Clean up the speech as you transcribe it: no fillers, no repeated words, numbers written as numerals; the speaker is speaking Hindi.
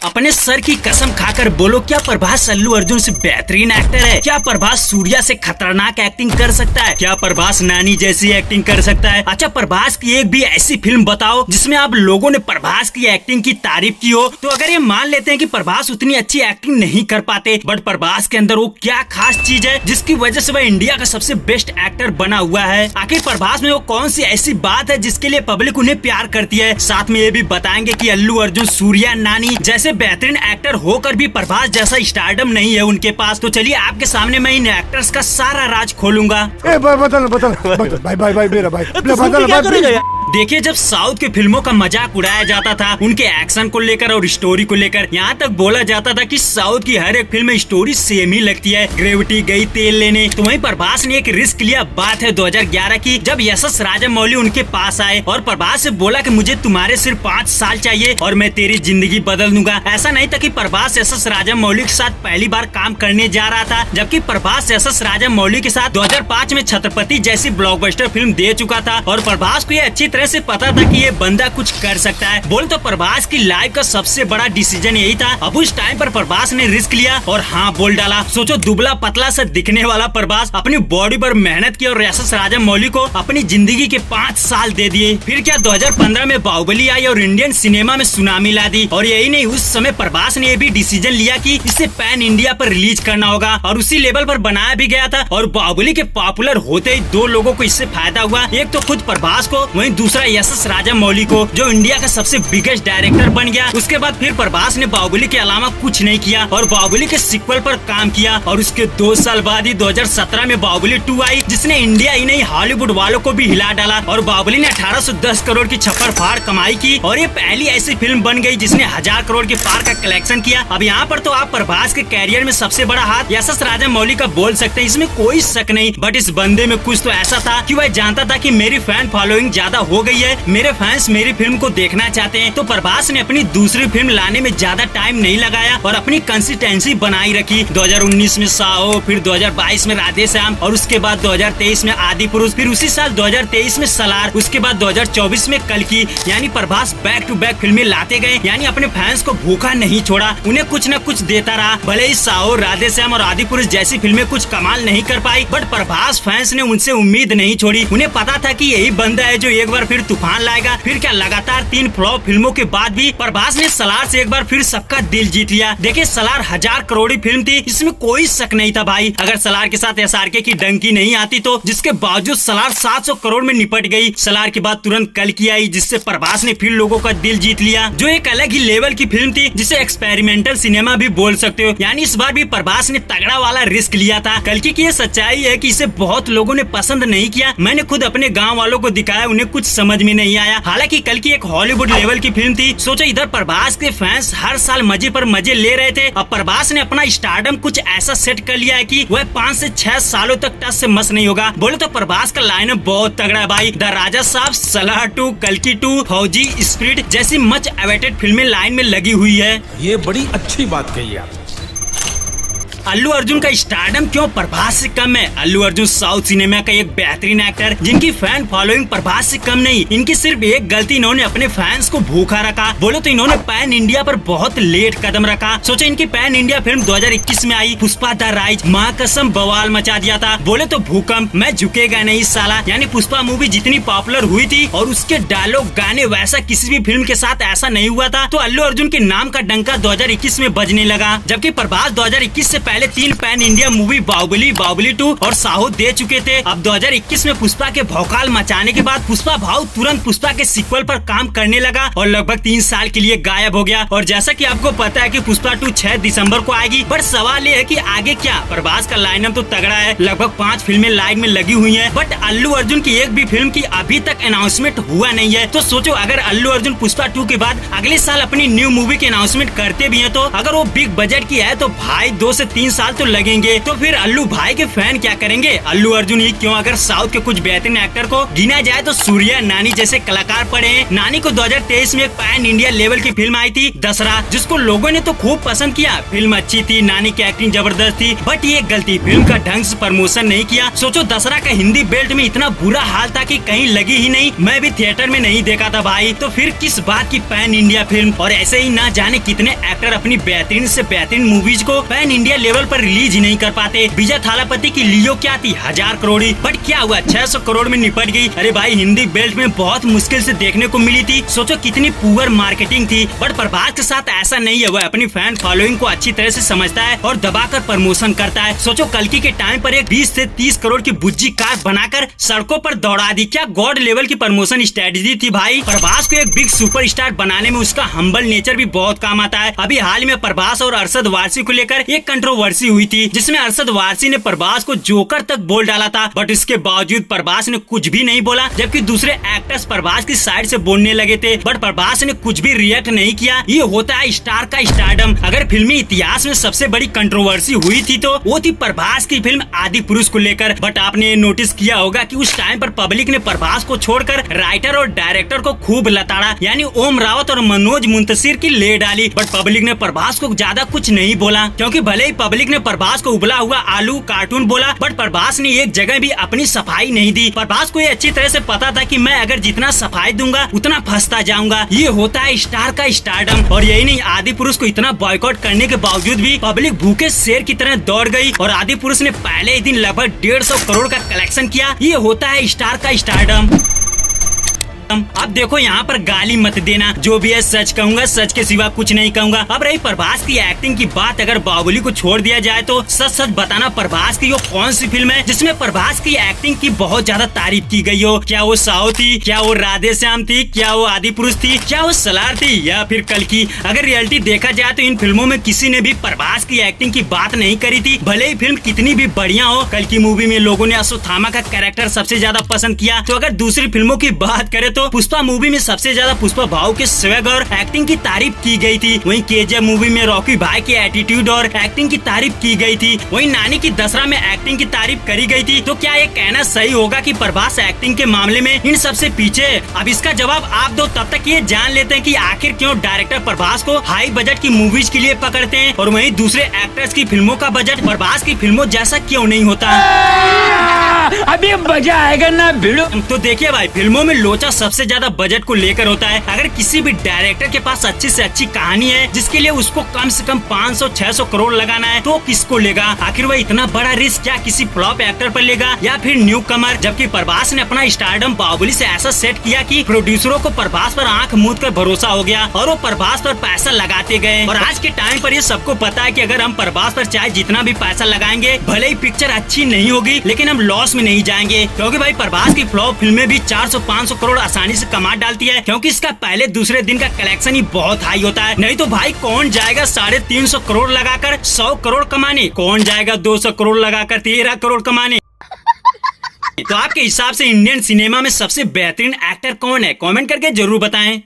अपने सर की कसम खाकर बोलो, क्या प्रभास अल्लू अर्जुन से बेहतरीन एक्टर है? क्या प्रभास सूर्या से खतरनाक एक्टिंग कर सकता है? क्या प्रभास नानी जैसी एक्टिंग कर सकता है? अच्छा, प्रभास की एक भी ऐसी फिल्म बताओ जिसमें आप लोगों ने प्रभास की एक्टिंग की तारीफ की हो। तो अगर ये मान लेते हैं कि प्रभास उतनी अच्छी एक्टिंग नहीं कर पाते, बट प्रभास के अंदर वो क्या खास चीज है जिसकी वजह से वह इंडिया का सबसे बेस्ट एक्टर बना हुआ है? आखिर प्रभास में वो कौन सी ऐसी बात है जिसके लिए पब्लिक उन्हें प्यार करती है? साथ में ये भी बताएंगे कि अल्लू अर्जुन, सूर्या, नानी जैसे बेहतरीन एक्टर होकर भी प्रभास जैसा स्टारडम नहीं है उनके पास। तो चलिए आपके सामने मैं इन एक्टर्स का सारा राज खोलूंगा। देखिए, जब साउथ के फिल्मों का मजाक उड़ाया जाता था उनके एक्शन को लेकर और स्टोरी को लेकर, यहाँ तक बोला जाता था कि साउथ की हर एक फिल्म में स्टोरी सेम ही लगती है। ग्रेविटी गई तेल लेने, तो वहीं प्रभास ने एक रिस्क लिया। बात है 2011 की, जब यशस राजामौली उनके पास आए और प्रभास से बोला कि मुझे तुम्हारे सिर्फ 5 साल चाहिए और मैं तेरी जिंदगी बदल दूंगा। ऐसा नहीं था कि प्रभास यशस राजामौली के साथ पहली बार काम करने जा रहा था, जबकि प्रभास यशस राजामौली के साथ 2005 में छत्रपति जैसी ब्लॉकबस्टर फिल्म दे चुका था और प्रभास को ये अच्छी तरह से पता था कि ये बंदा कुछ कर सकता है। बोल तो प्रभास की लाइफ का सबसे बड़ा डिसीजन यही था। अब उस टाइम पर प्रभास ने रिस्क लिया और हाँ बोल डाला। सोचो, दुबला पतला से दिखने वाला प्रभास अपनी बॉडी पर मेहनत की और यशस राजामौली को अपनी जिंदगी के 5 साल दे दिए। फिर क्या 2015 में बाहुबली आई और इंडियन सिनेमा में सुनामी ला दी। और यही नहीं, उस समय प्रभास ने भी डिसीजन लिया कि इसे पैन इंडिया पर रिलीज करना होगा और उसी लेवल पर बनाया भी गया था। और बाहुबली के पॉपुलर होते ही 2 लोगों को इससे फायदा हुआ, एक तो खुद प्रभास को, वहीं दूसरा यशस राजामौली को, जो इंडिया का सबसे बिगेस्ट डायरेक्टर बन गया। उसके बाद फिर प्रभास ने बाहुबली के अलावा कुछ नहीं किया और बाहुबली के सीक्वल पर काम किया। और उसके 2 साल बाद ही 2017 में बाहुबली 2 आई, जिसने इंडिया ही नहीं हॉलीवुड वालों को भी हिला डाला। और बाहुबली ने 1810 करोड़ की छप्पर फाड़ कमाई की और ये पहली ऐसी फिल्म बन गई जिसने 1000 करोड़ के पार का कलेक्शन किया। अब यहाँ पर तो आप प्रभास के कैरियर में सबसे बड़ा हाथ यशस राजामौली का बोल सकते हैं, इसमें कोई शक नहीं। बट इस बंदे में कुछ तो ऐसा था कि वह जानता था कि मेरी फैन फॉलोइंग ज्यादा हो गई है, मेरे फैंस मेरी फिल्म को देखना चाहते हैं। तो प्रभास ने अपनी दूसरी फिल्म लाने में ज्यादा टाइम नहीं लगाया और अपनी कंसिस्टेंसी बनाई रखी। 2019 में साहो, फिर 2022 में राधे श्याम और उसके बाद 2023 में आदि पुरुष, फिर उसी साल 2023 में सलार, उसके बाद 2024 में कल्कि। यानी प्रभास बैक टू बैक फिल्में लाते गए, यानी अपने फैंस को भूखा नहीं छोड़ा, उन्हें कुछ न कुछ देता रहा। भले ही साहो, राधे श्याम और आदि पुरुष जैसी फिल्में कुछ कमाल नहीं कर पाई, बट प्रभास फैंस ने उनसे उम्मीद नहीं छोड़ी। उन्हें पता था कि यही बंदा है जो एक बार फिर तूफान लाएगा। फिर क्या, लगातार 3 फ्लॉप फिल्मों के बाद भी प्रभास ने सलार से एक बार फिर सबका दिल जीत लिया। देखिए, सलार 1000 करोड़ फिल्म थी, इसमें कोई शक नहीं था भाई। अगर सलार के साथ एसआरके की डंकी नहीं आती तो, जिसके बावजूद सलार 700 करोड़ में निपट गई। सलार के बाद तुरंत कल्कि आई, जिससे प्रभास ने फिर लोगों का दिल जीत लिया, जो एक अलग ही लेवल की फिल्म थी, जिसे एक्सपेरिमेंटल सिनेमा भी बोल सकते हो। यानी इस बार भी प्रभास ने तगड़ा वाला रिस्क लिया था। कल्कि की ये सच्चाई है कि इसे बहुत लोगों ने पसंद नहीं किया। मैंने खुद अपने गाँव वालों को दिखाया, उन्हें कुछ समझ में नहीं आया। हालांकि कल्कि एक हॉलीवुड लेवल की फिल्म थी। सोचो, इधर प्रभास के फैंस हर साल मजे पर मजे ले रहे थे, अब प्रभास ने अपना स्टारडम कुछ ऐसा सेट कर लिया है कि वह 5 से 6 सालों तक टच से मस नहीं होगा। बोले तो प्रभास का लाइनअप बहुत तगड़ा है भाई। द राजा साहब, सलार 2, कल्कि 2, फौजी, स्पिरिट जैसी मच अवेटेड फिल्में लाइन में लगी हुई है। ये बड़ी अच्छी बात कही आप। अल्लू अर्जुन का स्टारडम क्यों प्रभास से कम है? अल्लू अर्जुन साउथ सिनेमा का एक बेहतरीन एक्टर, जिनकी फैन फॉलोइंग प्रभास से कम नहीं। इनकी सिर्फ एक गलती, इन्होंने अपने फैंस को भूखा रखा। बोले तो इन्होंने पैन इंडिया पर बहुत लेट कदम रखा। सोचो, इनकी पैन इंडिया फिल्म 2021 में आई, पुष्पा द राइज, माँ कसम बवाल मचा दिया था। बोले तो भूकंप, मैं झुकेगा नहीं साला। यानी पुष्पा मूवी जितनी पॉपुलर हुई थी और उसके डायलॉग गाने वैसा किसी भी फिल्म के साथ ऐसा नहीं हुआ था, तो अल्लू अर्जुन के नाम का डंका 2021 में बजने लगा। जबकि प्रभास 2021 से पहले 3 pan India movie Baahubali, Baahubali 2 और साहो दे चुके थे। अब 2021 में पुष्पा के भौकाल मचाने के बाद पुष्पा भाव तुरंत पुष्पा के सीक्वल पर काम करने लगा और लगभग 3 साल के लिए गायब हो गया। और जैसा कि आपको पता है कि पुष्पा 2 6 दिसंबर को आएगी, बट सवाल ये है कि आगे क्या? प्रभास का लाइनअप तो तगड़ा है, लगभग 5 फिल्में लाइन में लगी हुई है, बट अल्लू अर्जुन की एक भी फिल्म की अभी तक अनाउंसमेंट हुआ नहीं है। तो सोचो, अगर अल्लू अर्जुन पुष्पा 2 के बाद अगले साल अपनी न्यू मूवी की अनाउंसमेंट करते भी है, तो अगर वो बिग बजट की है तो भाई 2 से 3 साल तो लगेंगे। तो फिर अल्लू भाई के फैन क्या करेंगे? अल्लू अर्जुन ही क्यों, अगर साउथ के कुछ बेहतरीन एक्टर को गिना जाए तो सूर्या, नानी जैसे कलाकार पड़े हैं। नानी को 2023 में एक पैन इंडिया लेवल की फिल्म आई थी दशहरा, जिसको लोगों ने तो खूब पसंद किया। फिल्म अच्छी थी, नानी की एक्टिंग जबरदस्त थी, बट ये गलती, फिल्म का ढंग से प्रमोशन नहीं किया। सोचो दशहरा का हिंदी बेल्ट में इतना बुरा हाल था कि कहीं लगी ही नहीं, मैं भी थिएटर में नहीं देखा था भाई। तो फिर किस बात की पैन इंडिया फिल्म? और ऐसे ही ना जाने कितने एक्टर अपनी बेहतरीन से बेहतरीन मूवीज को पैन इंडिया लेवल पर रिलीज ही नहीं कर पाते। विजय थालापति की लियो क्या थी, 1000 करोड़ी, बट क्या हुआ, 600 करोड़ में निपट गई। अरे भाई हिंदी बेल्ट में बहुत मुश्किल से देखने को मिली थी। सोचो कितनी पुअर मार्केटिंग थी। बट प्रभास के साथ ऐसा नहीं है, वह अपनी फैन फॉलोइंग को अच्छी तरह से समझता है और दबाकर प्रमोशन करता है। सोचो कल्कि के टाइम पर एक 20 से 30 करोड़ की बुज्जी कार बनाकर सड़कों पर दौड़ा दी। क्या गॉड लेवल की प्रमोशन स्ट्रेटेजी थी भाई। प्रभास को एक बिग सुपरस्टार बनाने में उसका हम्बल नेचर भी बहुत काम आता है। अभी हाल में प्रभास और अरशद वारसी को लेकर एक कंट्रोवर्सी हुई थी, जिसमें अरशद वारसी ने प्रभास को जोकर तक बोल डाला था, बट इसके बावजूद प्रभास ने कुछ भी नहीं बोला, जबकि दूसरे एक्टर्स प्रभास की साइड से बोलने लगे थे, बट प्रभास ने कुछ भी रिएक्ट नहीं किया। ये होता है स्टार का स्टारडम। अगर फिल्मी इतिहास में सबसे बड़ी कंट्रोवर्सी हुई थी तो वो थी प्रभास की फिल्म आदि पुरुष को लेकर। बट आपने नोटिस किया होगा कि उस टाइम पर पब्लिक ने प्रभास को छोड़कर राइटर और डायरेक्टर को खूब लताड़ा, यानी ओम रावत और मनोज मुंतशिर की ले डाली। बट पब्लिक ने प्रभास को ज्यादा कुछ नहीं बोला, क्योंकि भले ही पब्लिक ने प्रभास को उबला हुआ आलू कार्टून बोला, बट प्रभास ने एक जगह भी अपनी सफाई नहीं दी। प्रभास को ये अच्छी तरह से पता था कि मैं अगर जितना सफाई दूंगा उतना फंसता जाऊंगा। ये होता है स्टार का स्टारडम। और यही नहीं, आदि पुरुष को इतना बॉयकॉट करने के बावजूद भी पब्लिक भूखे शेर की तरह दौड़ गई और आदि पुरुष ने पहले ही दिन लगभग 150 करोड़ का कलेक्शन किया। ये होता है स्टार का स्टारडम। अब देखो यहाँ पर गाली मत देना, जो भी है सच कहूंगा, सच के सिवा कुछ नहीं कहूंगा। अब रही प्रभास की एक्टिंग की बात, अगर बाहुबली को छोड़ दिया जाए तो सच सच बताना प्रभास की वो कौन सी फिल्म है जिसमें प्रभास की एक्टिंग की बहुत ज्यादा तारीफ की गई हो? क्या वो साउथ थी, क्या वो राधे श्याम थी, क्या वो आदि पुरुष थी, क्या वो सलार थी, या फिर कल्कि? अगर रियलिटी देखा जाए तो इन फिल्मों में किसी ने भी प्रभास की एक्टिंग की बात नहीं करी थी, भले ही फिल्म कितनी भी बढ़िया हो। कल्कि मूवी में लोगों ने अश्वत्थामा का कैरेक्टर सबसे ज्यादा पसंद किया। तो अगर दूसरी फिल्मों की बात करें तो पुष्पा मूवी में सबसे ज्यादा पुष्पा भाव के स्वैग और एक्टिंग की तारीफ की गई थी। वहीं केजीएफ मूवी में रॉकी भाई के एटीट्यूड और एक्टिंग की तारीफ की गई थी। वहीं नानी की दशहरा में एक्टिंग की तारीफ करी गई थी। तो क्या ये कहना सही होगा कि प्रभास एक्टिंग के मामले में इन सबसे पीछे? अब इसका जवाब आप दो, तब तक ये जान लेते हैं कि आखिर क्यों डायरेक्टर प्रभास को हाई बजट की मूवीज के लिए पकड़ते हैं और वहीं दूसरे एक्टर्स की फिल्मों का बजट प्रभास की फिल्मों जैसा क्यों नहीं होता। अभी मजा आएगा ना भिड़ो। तो देखिए भाई, फिल्मों में लोचा सबसे ज्यादा बजट को लेकर होता है। अगर किसी भी डायरेक्टर के पास अच्छी से अच्छी कहानी है जिसके लिए उसको कम से कम 500-600 करोड़ लगाना है, तो किसको लेगा? आखिर वह इतना बड़ा रिस्क क्या किसी फ्लॉप एक्टर पर लेगा या फिर न्यू कमर? जबकि प्रभास ने अपना स्टारडम बाहुबली से ऐसा सेट किया कि प्रोड्यूसरों को प्रभास पर आंख मूंद कर भरोसा हो गया और वो प्रभास पर पैसा लगाते गए। और आज के टाइम पर ये सबको पता है कि अगर हम प्रभास पर चाहे जितना भी पैसा लगाएंगे, भले ही पिक्चर अच्छी नहीं होगी, लेकिन हम लॉस में नहीं जाएंगे, क्योंकि भाई प्रभास की फ्लॉप फिल्में भी 400-500 करोड़ आसानी से कमा डालती है, क्योंकि इसका पहले दूसरे दिन का कलेक्शन ही बहुत हाई होता है। नहीं तो भाई कौन जाएगा 350 करोड़ लगाकर 100 करोड़ कमाने? कौन जाएगा 200 करोड़ लगाकर 13 करोड़ कमाने? तो आपके हिसाब से इंडियन सिनेमा में सबसे बेहतरीन एक्टर कौन है? कमेंट करके जरूर बताएं।